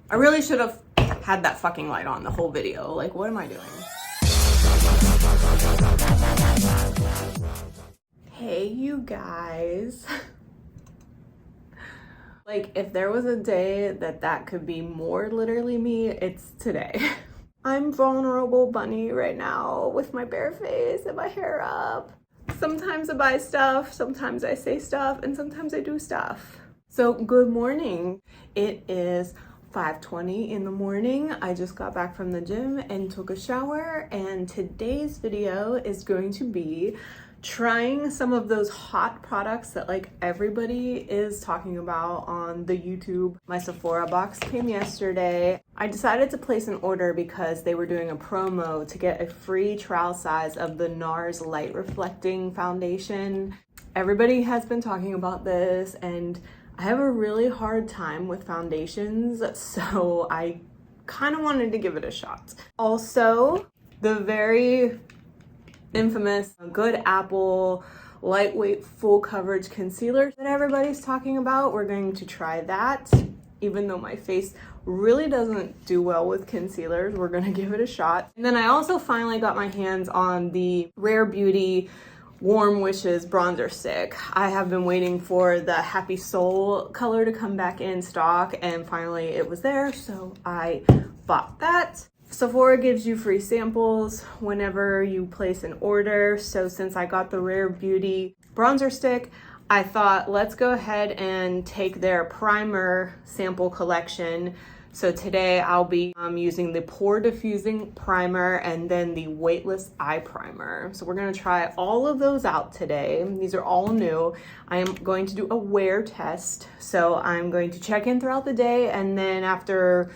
I really should have had that fucking light on the whole video. Like, what am I doing? Hey, you guys. Like, if there was a day that could be more literally me, it's today. I'm vulnerable bunny right now with my bare face and my hair up. Sometimes I buy stuff, sometimes I say stuff, and sometimes I do stuff. So good morning. It is 5:20 in the morning. I just got back from the gym and took a shower, and today's video is going to be trying some of those hot products that like everybody is talking about on the YouTube. My Sephora box came yesterday. I decided to place an order because they were doing a promo to get a free trial size of the NARS Light Reflecting Foundation. Everybody has been talking about this, and I have a really hard time with foundations, so I kind of wanted to give it a shot. Also, the very infamous Good Apple lightweight full coverage concealer that everybody's talking about. We're going to try that. Even though my face really doesn't do well with concealers, we're gonna give it a shot. And then I also finally got my hands on the Rare Beauty Warm Wishes bronzer stick. I have been waiting for the Happy Soul color to come back in stock, and finally it was there, so I bought that. Sephora gives you free samples whenever you place an order. So since I got the Rare Beauty bronzer stick, I thought let's go ahead and take their primer sample collection. So today I'll be using the pore diffusing primer and then the weightless eye primer. So we're gonna try all of those out today. These are all new. I am going to do a wear test. So I'm going to check in throughout the day, and then after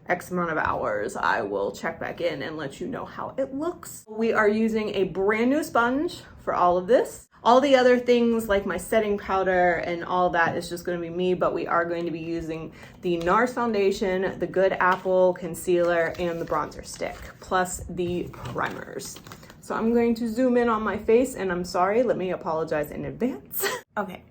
X amount of hours, I will check back in and let you know how it looks. We are using a brand new sponge for all of this. All the other things like my setting powder and all that is just going to be me, but we are going to be using the NARS foundation, the Good Apple concealer, and the bronzer stick, plus the primers. So I'm going to zoom in on my face, and I'm sorry, let me apologize in advance. Okay.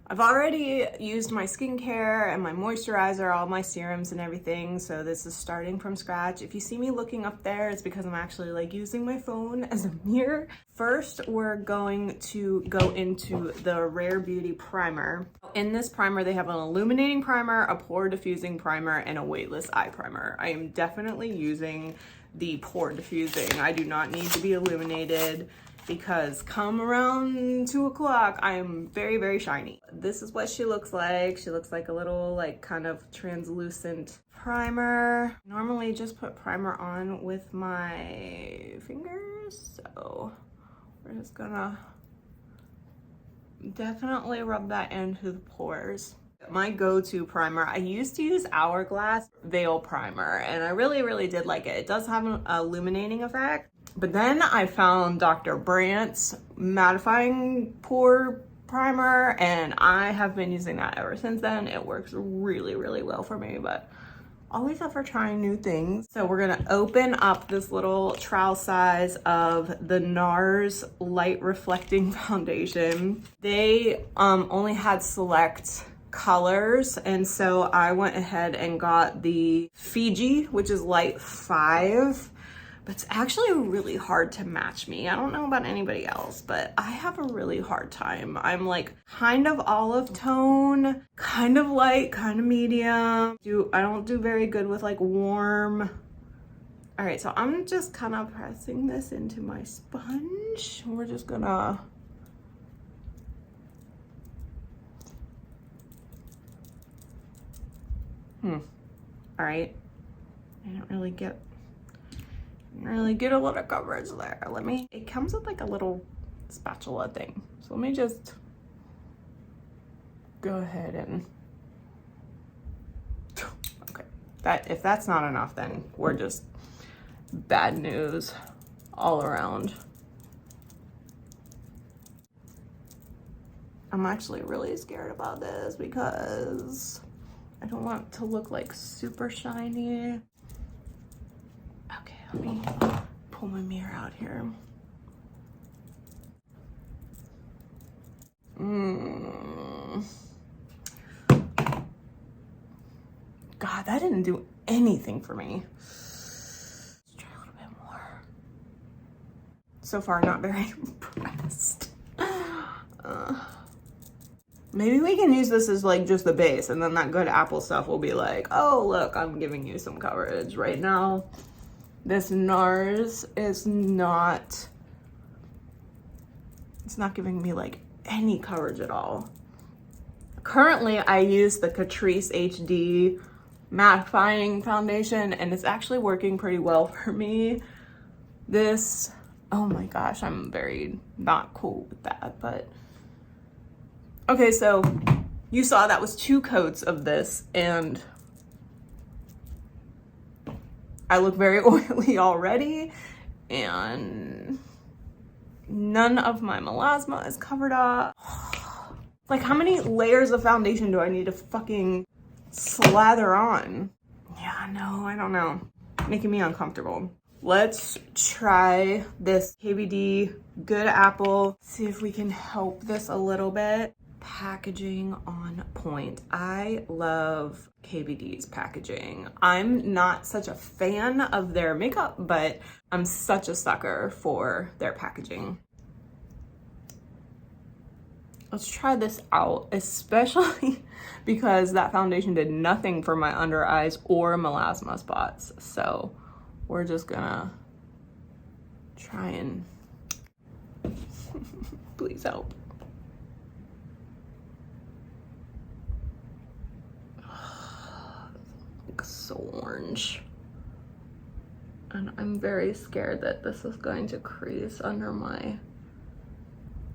I've already used my skincare and my moisturizer, all my serums and everything, so this is starting from scratch. If you see me looking up there, it's because I'm actually like using my phone as a mirror. First, we're going to go into the Rare Beauty primer. In this primer, they have an illuminating primer, a pore diffusing primer, and a weightless eye primer. I am definitely using the pore diffusing. I do not need to be illuminated, because come around 2 o'clock, I am very, very shiny. This is what she looks like. She looks like a little like kind of translucent primer. Normally just put primer on with my fingers. So we're just gonna definitely rub that into the pores. My go-to primer, I used to use Hourglass Veil Primer, and I really, really did like it. It does have an illuminating effect. But then I found Dr. Brandt's mattifying pore primer, and I have been using that ever since then. It works really, really well for me, but always up for trying new things. So we're gonna open up this little trial size of the NARS Light Reflecting Foundation. They only had select colors, and so I went ahead and got the Fiji, which is light 5. But it's actually really hard to match me. I don't know about anybody else, but I have a really hard time. I'm like kind of olive tone, kind of light, kind of medium. I don't do very good with like warm. All right, so I'm just kind of pressing this into my sponge. We're just gonna all right. I don't really get a lot of coverage there. It comes with like a little spatula thing. So let me just go ahead and, okay. If that's not enough, then we're just bad news all around. I'm actually really scared about this because I don't want to look like super shiny. Okay, let me pull my mirror out here. God, that didn't do anything for me. Let's try a little bit more. So far, not very impressed. Maybe we can use this as like just the base, and then that good apple stuff will be like, oh, look, I'm giving you some coverage. Right now, this NARS is not, it's not giving me like any coverage at all. Currently, I use the Catrice HD mattifying foundation, and it's actually working pretty well for me. This, oh my gosh, I'm very not cool with that, but okay, so you saw that was 2 coats of this, and I look very oily already, and none of my melasma is covered up. Like, how many layers of foundation do I need to fucking slather on? Yeah, no, I don't know. Making me uncomfortable. Let's try this KVD Good Apple. See if we can help this a little bit. Packaging on point. I love KVD's packaging. I'm not such a fan of their makeup, but I'm such a sucker for their packaging. Let's try this out, especially because that foundation did nothing for my under eyes or melasma spots. So we're just gonna try and please help. So orange. And I'm very scared that this is going to crease under my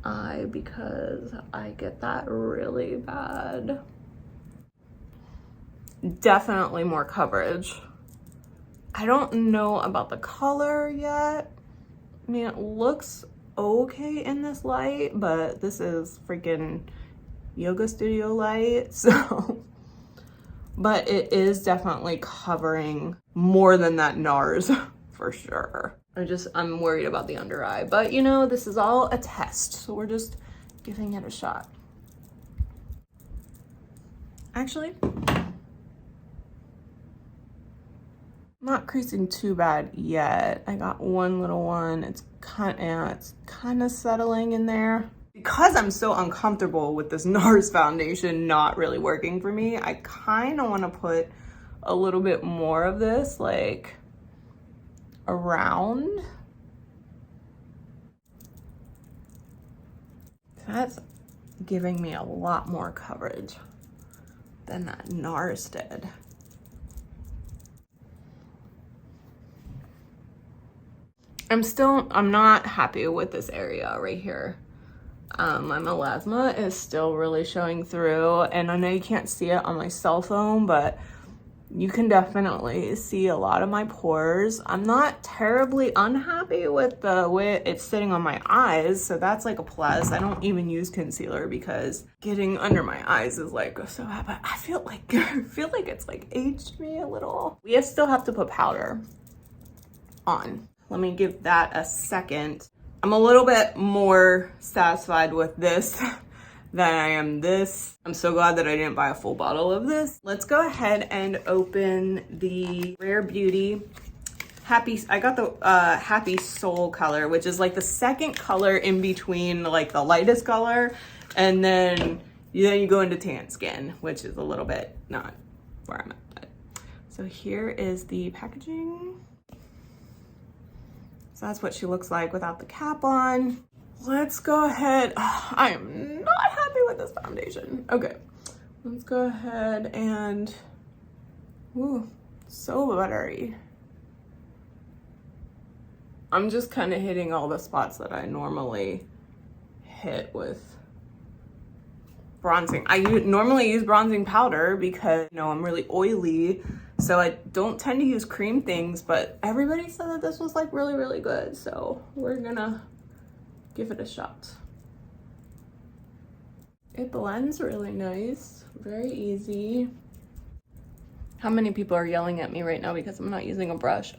eye because I get that really bad. Definitely more coverage. I don't know about the color yet. I mean, it looks okay in this light, but this is freaking yoga studio light, so. But it is definitely covering more than that NARS for sure. I'm worried about the under eye, but you know, this is all a test, so we're just giving it a shot. Actually, I'm not creasing too bad yet. I got one little one. It's kind of settling in there. Because I'm so uncomfortable with this NARS foundation not really working for me, I kind of want to put a little bit more of this like around. That's giving me a lot more coverage than that NARS did. I'm not happy with this area right here. My melasma is still really showing through, and I know you can't see it on my cell phone, but you can definitely see a lot of my pores. I'm not terribly unhappy with the way it's sitting on my eyes, so that's like a plus. I don't even use concealer because getting under my eyes is like so bad, but I feel like it's like aged me a little. We still have to put powder on. Let me give that a second. I'm a little bit more satisfied with this than I am this. I'm so glad that I didn't buy a full bottle of this. Let's go ahead and open the Rare Beauty I got the Happy Soul color, which is like the second color in between like the lightest color, and then you go into tan skin, which is a little bit not where I'm at. So here is the packaging. So that's what she looks like without the cap on. Let's go ahead. I am not happy with this foundation. Okay, let's go ahead and, ooh, so buttery. I'm just kind of hitting all the spots that I normally hit with bronzing. I normally use bronzing powder because, you know, I'm really oily, so I don't tend to use cream things, but everybody said that this was like really, really good. So we're gonna give it a shot. It blends really nice, very easy. How many people are yelling at me right now because I'm not using a brush?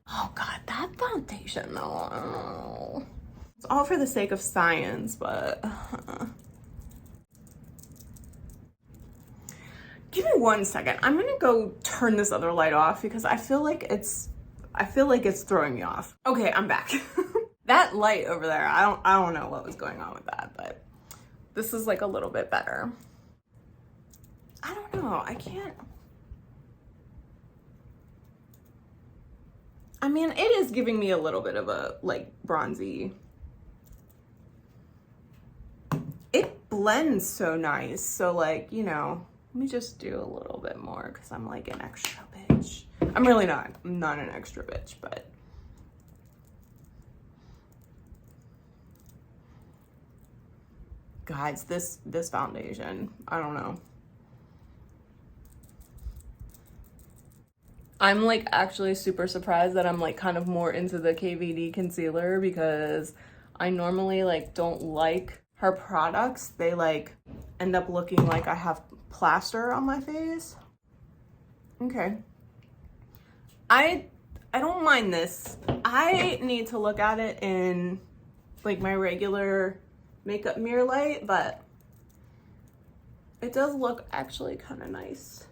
Oh God, that foundation though. Oh. It's all for the sake of science, but Give me 1 second. I'm gonna go turn this other light off because I feel like it's throwing me off. Okay, I'm back. That light over there, I don't know what was going on with that, but this is like a little bit better. I don't know, I can't. I mean, it is giving me a little bit of a like bronzy. It blends so nice. So like, you know, let me just do a little bit more because I'm like an extra bitch. I'm really not. I'm not an extra bitch, but. Guys, this foundation, I don't know. I'm like actually super surprised that I'm like kind of more into the KVD concealer because I normally like don't like her products. They like end up looking like I have plaster on my face. Okay. I don't mind this. I need to look at it in like my regular makeup mirror light, but it does look actually kind of nice.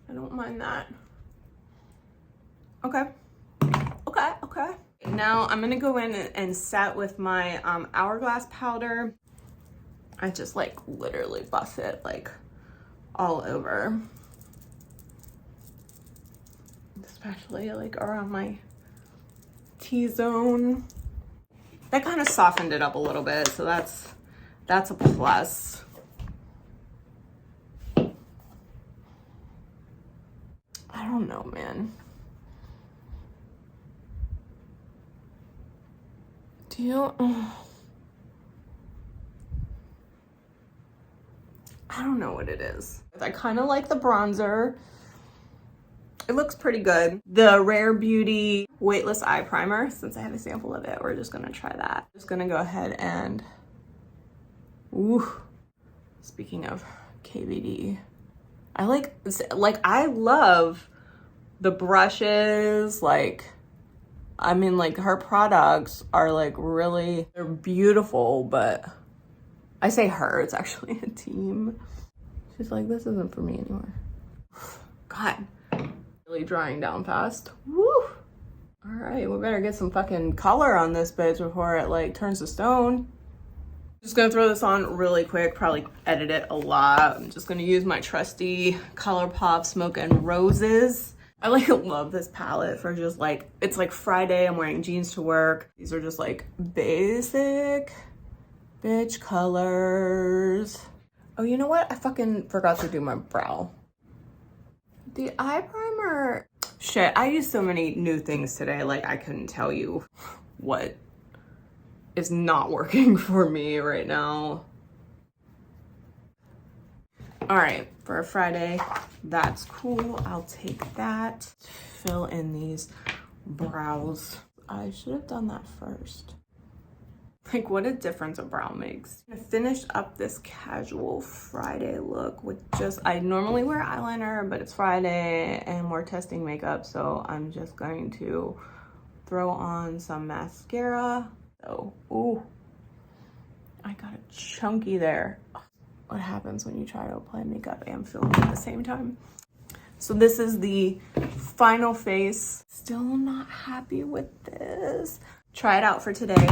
I don't mind that. Okay. Now I'm gonna go in and set with my Hourglass powder. I just like literally buff it like all over, especially like around my T-zone. That kind of softened it up a little bit, so that's a plus. I don't know, man. Do you? I don't know what it is. I kind of like the bronzer. It looks pretty good. The Rare Beauty Weightless Eye Primer, since I have a sample of it, we're just gonna try that. Just gonna go ahead and, ooh, speaking of KVD, I love the brushes, like, I mean, like, her products are like really, they're beautiful, but I say her, it's actually a team. She's like, this isn't for me anymore. God. Really drying down fast. Woo! All right, we better get some fucking color on this bitch before it like turns to stone. Just gonna throw this on really quick, probably edit it a lot. I'm just gonna use my trusty ColourPop Smoke and Roses. I like love this palette for just like, it's like Friday, I'm wearing jeans to work. These are just like basic bitch colors. Oh, you know what? I fucking forgot to do my brow. The eye primer, shit, I use so many new things today, like I couldn't tell you what is not working for me right now. All right, for a Friday, that's cool. I'll take that. Fill in these brows. I should have done that first. Like, what a difference a brow makes. I finished up this casual Friday look with just, I normally wear eyeliner, but it's Friday and we're testing makeup, so I'm just going to throw on some mascara. So, ooh, I got a chunky there. What happens when you try to apply makeup and film at the same time? So this is the final face. Still not happy with this. Try it out for today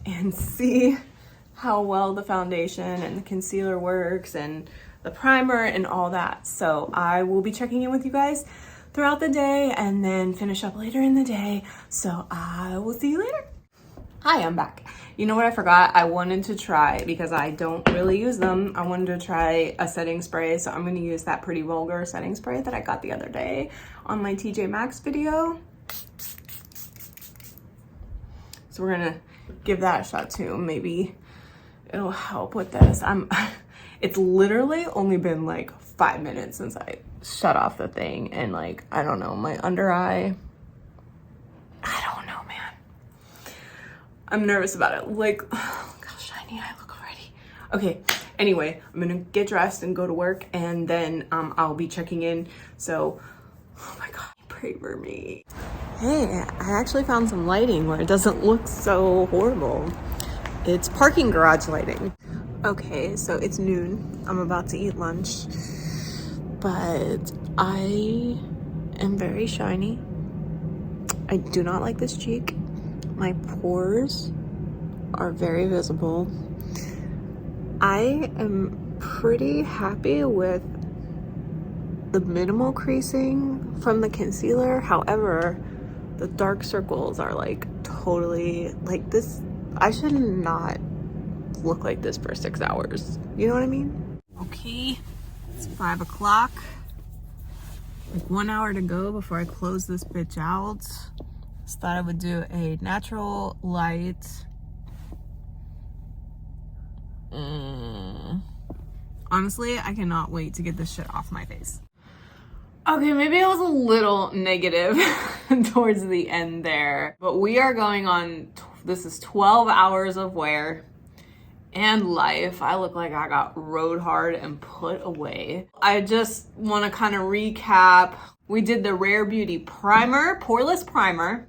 and see how well the foundation and the concealer works and the primer and all that. So I will be checking in with you guys throughout the day and then finish up later in the day. So I will see you later. Hi, I'm back. You know what I forgot? I wanted to try, because I don't really use them, I wanted to try a setting spray. So I'm going to use that Pretty Vulgar setting spray that I got the other day on my TJ Maxx video. So we're going to give that a shot too. Maybe it'll help with this. It's literally only been like 5 minutes since I shut off the thing, and like, I don't know, my under eye, I don't know, man. I'm nervous about it. Like, oh, look how shiny I look already. Okay, anyway, I'm gonna get dressed and go to work, and then I'll be checking in. So, oh my God, pray for me. Hey, I actually found some lighting where it doesn't look so horrible. It's parking garage lighting. Okay, so it's noon. I'm about to eat lunch. but I am very shiny. I do not like this cheek. My pores are very visible. I am pretty happy with the minimal creasing from the concealer. However, the dark circles are like totally like this. I should not look like this for 6 hours. You know what I mean? Okay, it's 5 o'clock. Like 1 hour to go before I close this bitch out. Just thought I would do a natural light. Honestly, I cannot wait to get this shit off my face. Okay, maybe I was a little negative towards the end there, but we are going on, this is 12 hours of wear and life. I look like I got rode hard and put away. I just want to kind of recap. We did the Rare Beauty primer, poreless primer.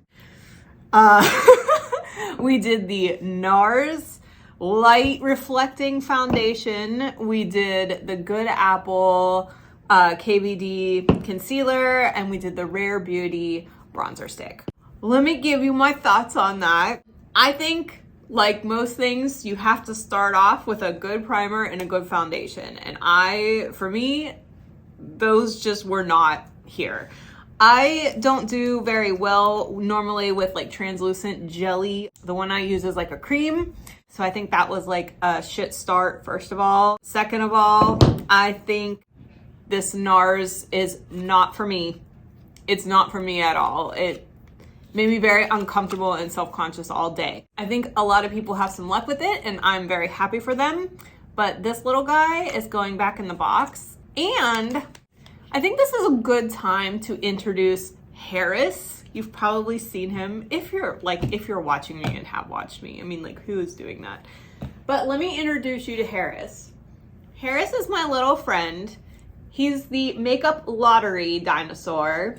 We did the NARS Light Reflecting Foundation. We did the Good Apple KVD concealer, and we did the Rare Beauty bronzer stick. Let me give you my thoughts on that. I think, like most things, you have to start off with a good primer and a good foundation. And for me, those just were not here. I don't do very well normally with like translucent jelly. The one I use is like a cream. So I think that was like a shit start, first of all. Second of all, I think this NARS is not for me. It's not for me at all. It made me very uncomfortable and self-conscious all day. I think a lot of people have some luck with it and I'm very happy for them. But this little guy is going back in the box. And I think this is a good time to introduce Harris. You've probably seen him if you're watching me and have watched me. I mean, like, who is doing that? But let me introduce you to Harris. Harris is my little friend. He's the makeup lottery dinosaur.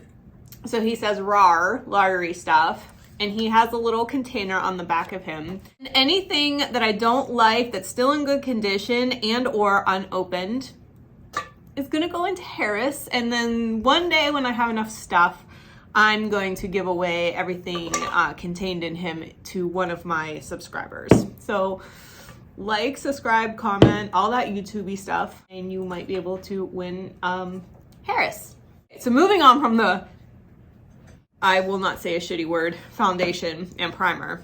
So he says RAR, lottery stuff. And he has a little container on the back of him. And anything that I don't like that's still in good condition and or unopened is gonna go into Harris. And then one day when I have enough stuff, I'm going to give away everything contained in him to one of my subscribers. So like, subscribe, comment, all that YouTube-y stuff, and you might be able to win Harris. So moving on from the, I will not say a shitty word, foundation and primer,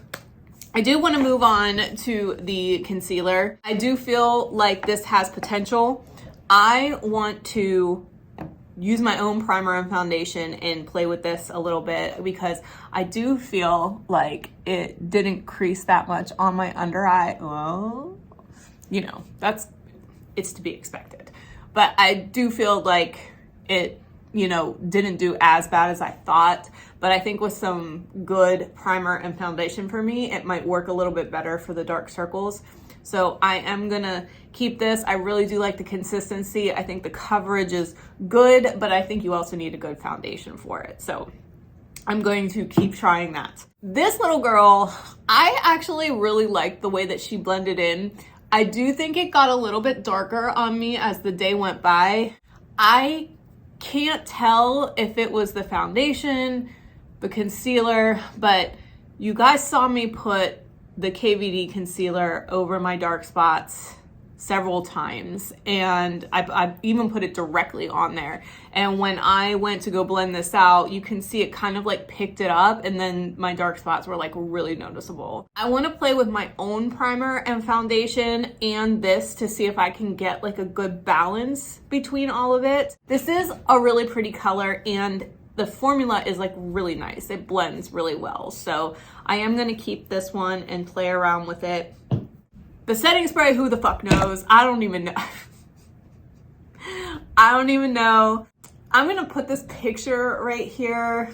I do want to move on to the concealer. I do feel like this has potential. I want to use my own primer and foundation and play with this a little bit because I do feel like it didn't crease that much on my under eye. Well, you know, it's to be expected. But I do feel like it, you know, didn't do as bad as I thought. But I think with some good primer and foundation for me, it might work a little bit better for the dark circles. So I am gonna keep this. I really do like the consistency. I think the coverage is good, but I think you also need a good foundation for it. So I'm going to keep trying that. This little girl, I actually really liked the way that she blended in. I do think it got a little bit darker on me as the day went by. I can't tell if it was the foundation, the concealer, but you guys saw me put the KVD concealer over my dark spots several times, and I even put it directly on there. And when I went to go blend this out, you can see it kind of like picked it up, and then my dark spots were like really noticeable. I want to play with my own primer and foundation and this to see if I can get like a good balance between all of it. This is a really pretty color, and the formula is like really nice. It blends really well. So I am gonna keep this one and play around with it. The setting spray, who the fuck knows? I don't even know. I don't even know. I'm gonna put this picture right here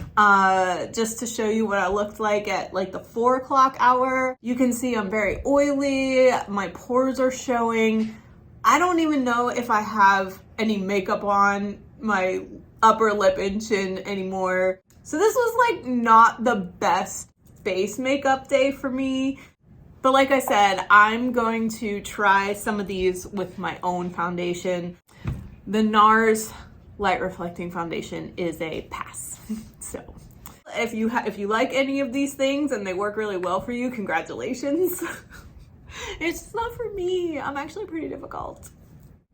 just to show you what I looked like at like the 4 o'clock hour. You can see I'm very oily. My pores are showing. I don't even know if I have any makeup on my upper lip and chin anymore. So this was like not the best face makeup day for me. But like I said, I'm going to try some of these with my own foundation. The NARS Light Reflecting Foundation is a pass. So if you like any of these things and they work really well for you, congratulations. It's just not for me. I'm actually pretty difficult.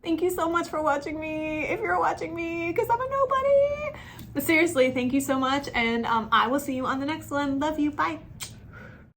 Thank you so much for watching me, if you're watching me, because I'm a nobody. But seriously, thank you so much, and I will see you on the next one. Love you. Bye.